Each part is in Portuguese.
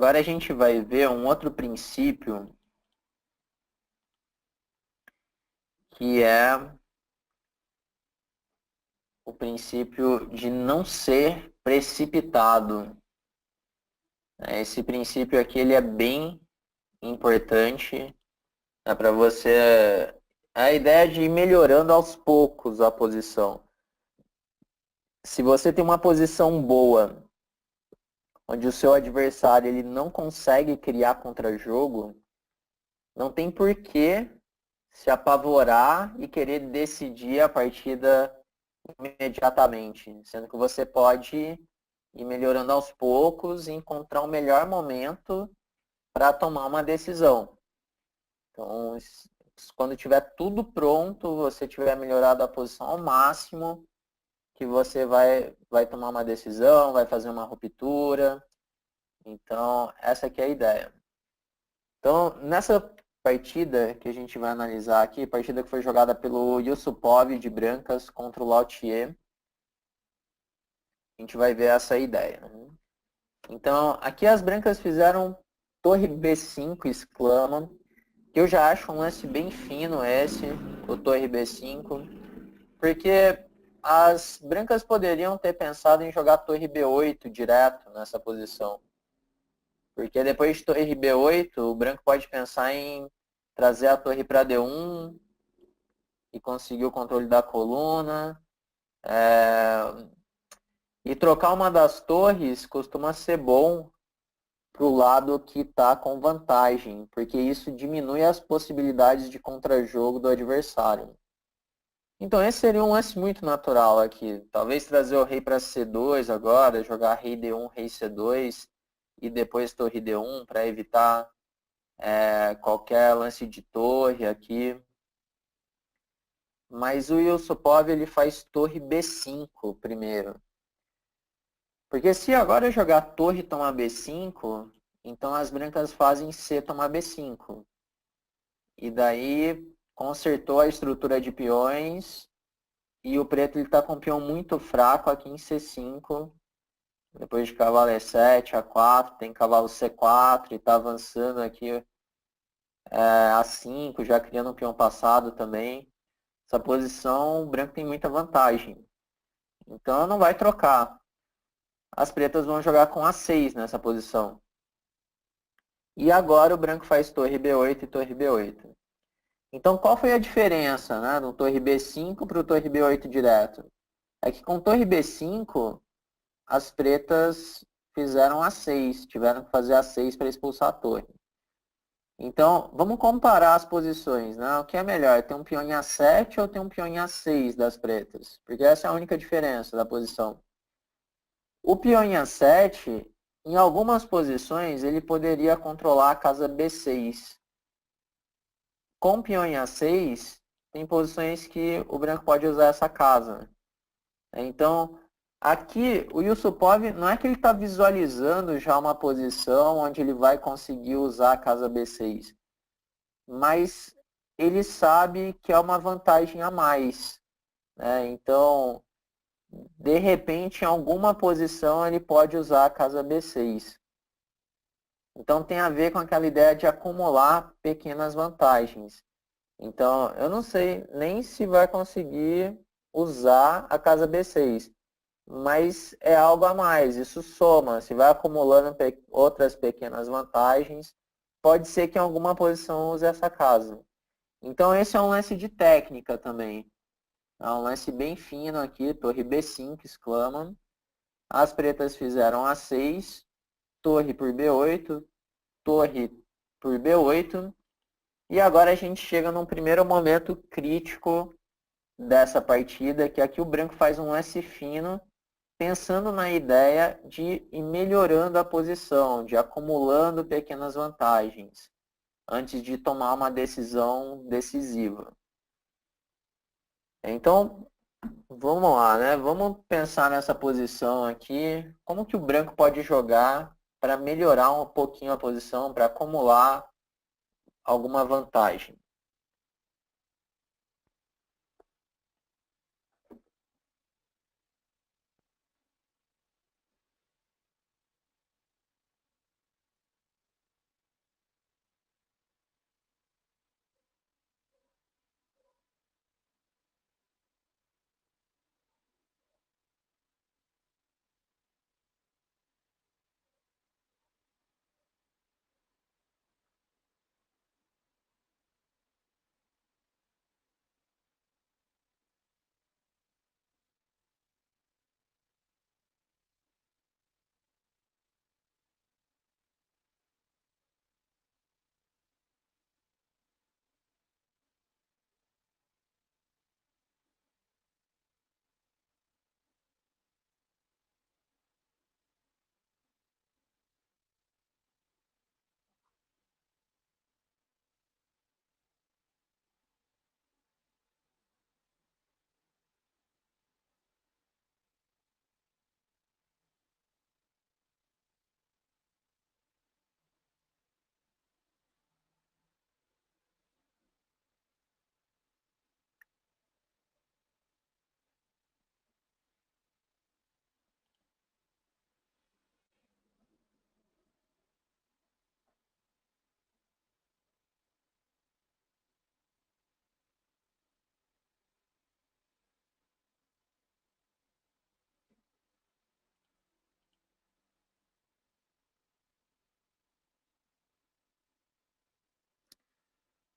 Agora a gente vai ver um outro princípio que é o princípio de não ser precipitado. Esse princípio aqui ele é bem importante, para você. A ideia de ir melhorando aos poucos a posição. Se você tem uma posição boa, onde o seu adversário ele não consegue criar contra-jogo, não tem por que se apavorar e querer decidir a partida imediatamente, sendo que você pode ir melhorando aos poucos e encontrar o melhor momento para tomar uma decisão. Então, quando tiver tudo pronto, você tiver melhorado a posição ao máximo, que você vai tomar uma decisão, vai fazer uma ruptura. Então, essa aqui é a ideia. Então, nessa partida que a gente vai analisar aqui, partida que foi jogada pelo Yusupov de Brancas contra o Lautier, a gente vai ver essa ideia. Então, aqui as brancas fizeram torre B5, exclamam, que eu já acho um lance bem fino esse, o torre B5, porque as brancas poderiam ter pensado em jogar torre B8 direto nessa posição. Porque depois de torre B8, o branco pode pensar em trazer a torre para D1 e conseguir o controle da coluna. E trocar uma das torres costuma ser bom para o lado que está com vantagem, porque isso diminui as possibilidades de contra-jogo do adversário. Então esse seria um lance muito natural aqui. Talvez trazer o rei para C2 agora, jogar rei D1, rei C2 e depois torre D1 para evitar qualquer lance de torre aqui. Mas o Yusupov ele faz torre B5 primeiro. Porque se agora eu jogar torre e tomar B5, então as brancas fazem C tomar B5. E daí consertou a estrutura de peões e o preto está com um peão muito fraco aqui em C5. Depois de cavalo E7, A4, tem cavalo C4 e está avançando aqui A5, já criando um peão passado também. Essa posição, o branco tem muita vantagem. Então não vai trocar. As pretas vão jogar com A6 nessa posição. E agora o branco faz torre B8 e torre B8. Então qual foi a diferença, né, do torre B5 para o torre B8 direto? É que com torre B5, as pretas fizeram A6, tiveram que fazer A6 para expulsar a torre. Então, vamos comparar as posições, né? O que é melhor, ter um peão em A7 ou ter um peão em A6 das pretas? Porque essa é a única diferença da posição. O peão em A7, em algumas posições, ele poderia controlar a casa B6. Com o peão em A6, tem posições que o branco pode usar essa casa. Então, aqui, o Yusupov não é que ele está visualizando já uma posição onde ele vai conseguir usar a casa B6, mas ele sabe que é uma vantagem a mais, né? Então, de repente, em alguma posição, ele pode usar a casa B6. Então, tem a ver com aquela ideia de acumular pequenas vantagens. Então, eu não sei nem se vai conseguir usar a casa B6, mas é algo a mais, isso soma, se vai acumulando outras pequenas vantagens, pode ser que em alguma posição use essa casa. Então esse é um lance de técnica também, é um lance bem fino aqui, torre B5, exclamam, as pretas fizeram A6, torre por B8, torre por B8, e agora a gente chega num primeiro momento crítico dessa partida, que aqui o branco faz um lance fino, pensando na ideia de ir melhorando a posição, de acumulando pequenas vantagens, antes de tomar uma decisão decisiva. Então, vamos lá, né? Vamos pensar nessa posição aqui. Como que o branco pode jogar para melhorar um pouquinho a posição, para acumular alguma vantagem?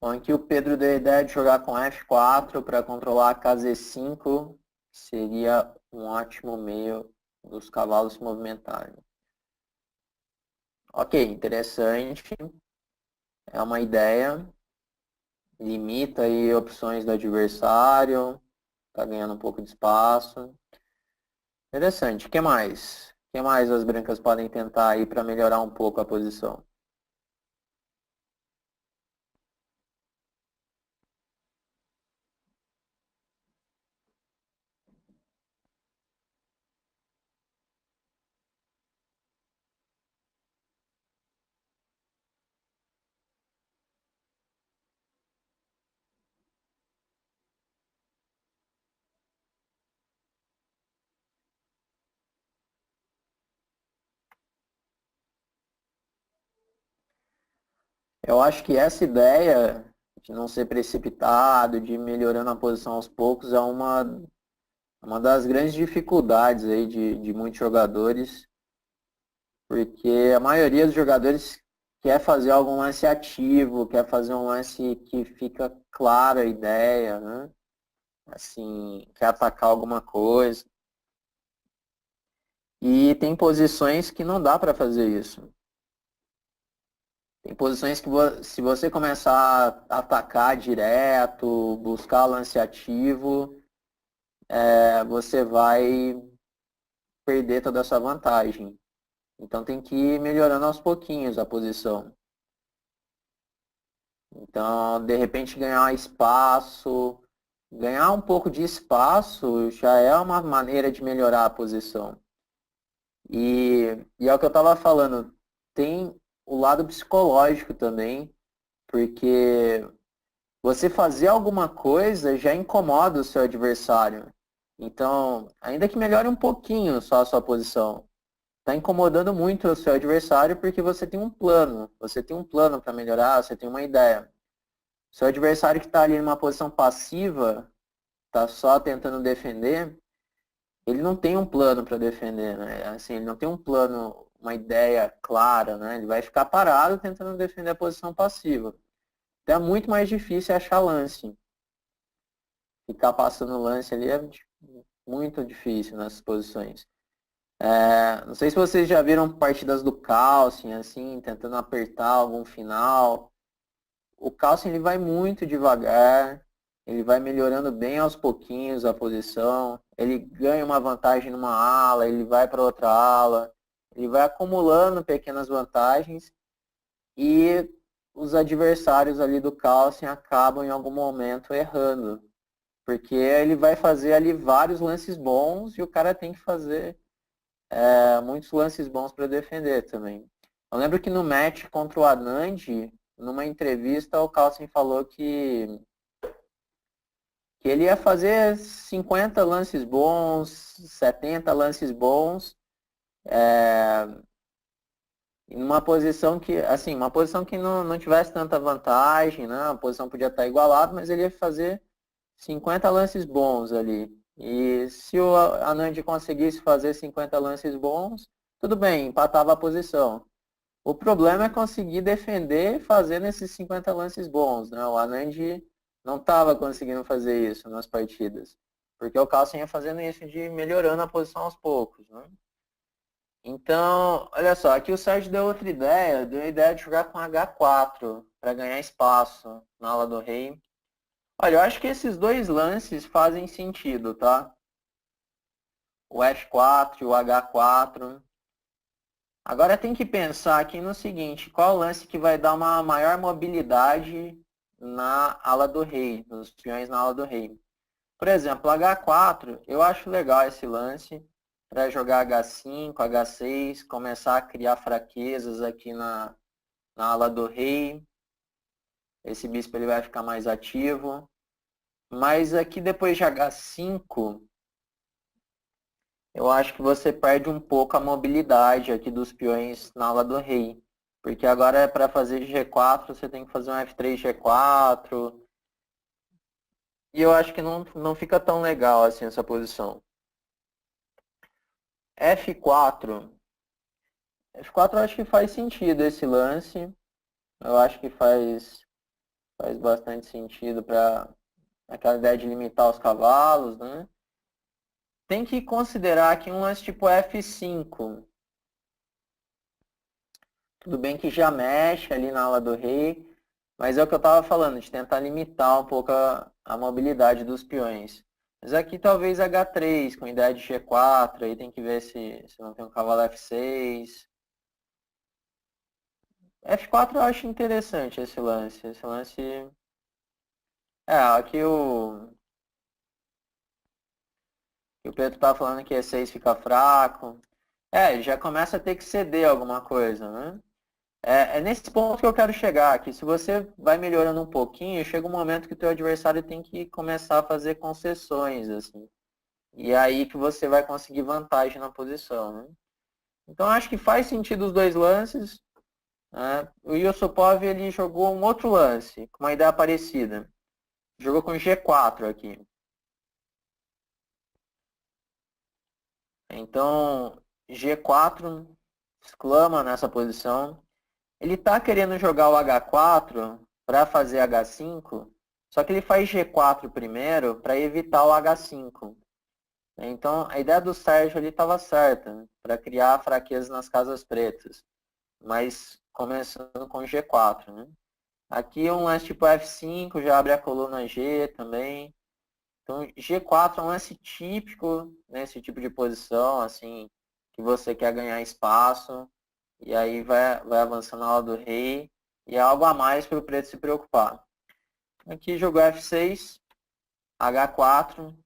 Bom, aqui o Pedro deu a ideia de jogar com F4 para controlar a KZ5, seria um ótimo meio dos cavalos se movimentarem. Ok, interessante, é uma ideia, limita aí opções do adversário, tá ganhando um pouco de espaço. Interessante, o que mais? O que mais as brancas podem tentar aí para melhorar um pouco a posição? Eu acho que essa ideia de não ser precipitado, de ir melhorando a posição aos poucos, é uma das grandes dificuldades aí de muitos jogadores, porque a maioria dos jogadores quer fazer algum lance ativo, quer fazer um lance que fica clara a ideia, né? Assim, quer atacar alguma coisa. E tem posições que não dá para fazer isso. Tem posições que se você começar a atacar direto, buscar lance ativo, você vai perder toda essa vantagem. Então tem que ir melhorando aos pouquinhos a posição. Então, de repente, ganhar espaço, ganhar um pouco de espaço já é uma maneira de melhorar a posição. E é o que eu estava falando, tem o lado psicológico também, porque você fazer alguma coisa já incomoda o seu adversário. Então, ainda que melhore um pouquinho só a sua posição, está incomodando muito o seu adversário porque você tem um plano para melhorar, você tem uma ideia. Seu adversário que está ali numa posição passiva, está só tentando defender, ele não tem um plano para defender, né? Assim, ele não tem um plano, uma ideia clara, né? Ele vai ficar parado tentando defender a posição passiva. Então é muito mais difícil achar lance. Ficar passando lance ali é muito difícil nessas posições. Não sei se vocês já viram partidas do Calcin, assim, tentando apertar algum final. O Calcin ele vai muito devagar, ele vai melhorando bem aos pouquinhos a posição, ele ganha uma vantagem numa ala, ele vai para outra ala, ele vai acumulando pequenas vantagens e os adversários ali do Calcin acabam em algum momento errando, porque ele vai fazer ali vários lances bons e o cara tem que fazer muitos lances bons para defender também. Eu lembro que no match contra o Anand, numa entrevista, o Carlsen falou que ele ia fazer 50 lances bons, 70 lances bons, em uma posição que, assim, uma posição que não tivesse tanta vantagem, né? A posição podia estar igualada, mas ele ia fazer 50 lances bons ali. E se o Anand conseguisse fazer 50 lances bons, tudo bem, empatava a posição. O problema é conseguir defender fazendo esses 50 lances bons, né? O Anand não estava conseguindo fazer isso nas partidas, porque o Carlsen ia fazendo isso de ir melhorando a posição aos poucos, né? Então, olha só, aqui o Sérgio deu a ideia de jogar com H4 para ganhar espaço na ala do rei. Olha, eu acho que esses dois lances fazem sentido, tá? O F4 e o H4. Agora tem que pensar aqui no seguinte, qual o lance que vai dar uma maior mobilidade na ala do rei, nos peões na ala do rei. Por exemplo, H4, eu acho legal esse lance para jogar H5, H6, começar a criar fraquezas aqui na ala do rei. Esse bispo ele vai ficar mais ativo. Mas aqui depois de H5, eu acho que você perde um pouco a mobilidade aqui dos peões na ala do rei. Porque agora é para fazer G4, você tem que fazer um F3 G4. E eu acho que não fica tão legal assim essa posição. F4. F4 eu acho que faz sentido esse lance. Eu acho que faz Faz bastante sentido para aquela ideia de limitar os cavalos, né? Tem que considerar aqui um lance tipo F5. Tudo bem que já mexe ali na ala do rei, mas é o que eu estava falando, de tentar limitar um pouco a mobilidade dos peões. Mas aqui talvez H3, com ideia de G4, aí tem que ver se não tem um cavalo F6. F4 eu acho interessante esse lance. Esse lance. Aqui o Pedro está falando que E6 fica fraco. Já começa a ter que ceder alguma coisa, né? É nesse ponto que eu quero chegar, que se você vai melhorando um pouquinho, chega um momento que o teu adversário tem que começar a fazer concessões, assim. E é aí que você vai conseguir vantagem na posição, né? Então acho que faz sentido os dois lances, né? O Yusupov, ele jogou um outro lance, com uma ideia parecida. Jogou com G4 aqui. Então, G4 exclama nessa posição. Ele está querendo jogar o H4 para fazer H5, só que ele faz G4 primeiro para evitar o H5. Então, a ideia do Sérgio ali estava certa, para criar fraquezas nas casas pretas, mas começando com G4. Né? Aqui um lance tipo F5, já abre a coluna G também. Então, G4 é um lance típico nesse tipo de posição, assim, que você quer ganhar espaço, e aí vai avançando na ala do rei, e é algo a mais para o preto se preocupar. Aqui jogou F6, H4,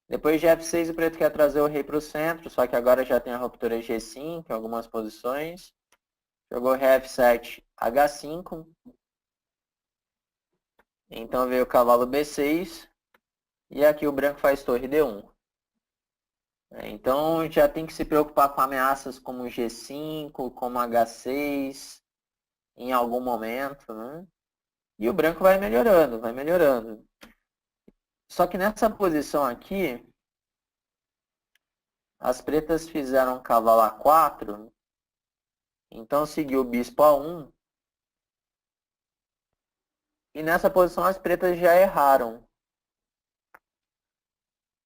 depois de F6 o preto quer trazer o rei para o centro, só que agora já tem a ruptura G5 em algumas posições. Jogou rei F7, H5, então veio o cavalo B6, e aqui o branco faz torre D1. Então já tem que se preocupar com ameaças como G5, como H6, em algum momento, né? E o branco vai melhorando, vai melhorando. Só que nessa posição aqui, as pretas fizeram cavalo A4, então seguiu o bispo A1, e nessa posição as pretas já erraram.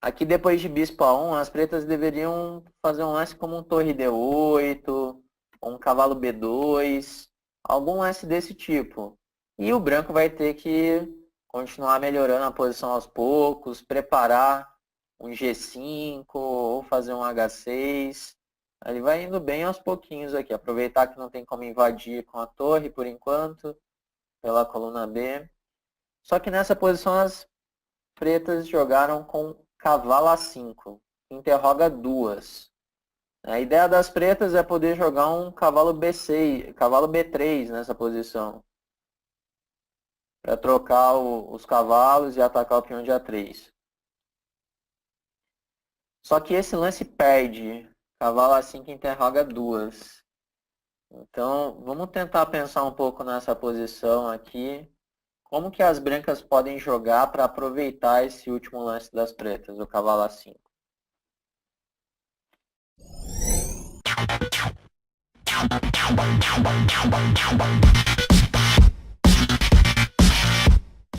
Aqui depois de bispo A1, as pretas deveriam fazer um lance como um torre D8, um cavalo B2, algum lance desse tipo. E o branco vai ter que continuar melhorando a posição aos poucos, preparar um G5 ou fazer um H6. Ele vai indo bem aos pouquinhos aqui. Aproveitar que não tem como invadir com a torre por enquanto, pela coluna B. Só que nessa posição as pretas jogaram com cavalo A5, que interroga duas. A ideia das pretas é poder jogar um cavalo B6, cavalo B3 nessa posição, para trocar os cavalos e atacar o peão de A3. Só que esse lance perde, cavalo A5 interroga duas. Então, vamos tentar pensar um pouco nessa posição aqui. Como que as brancas podem jogar para aproveitar esse último lance das pretas, o cavalo A5?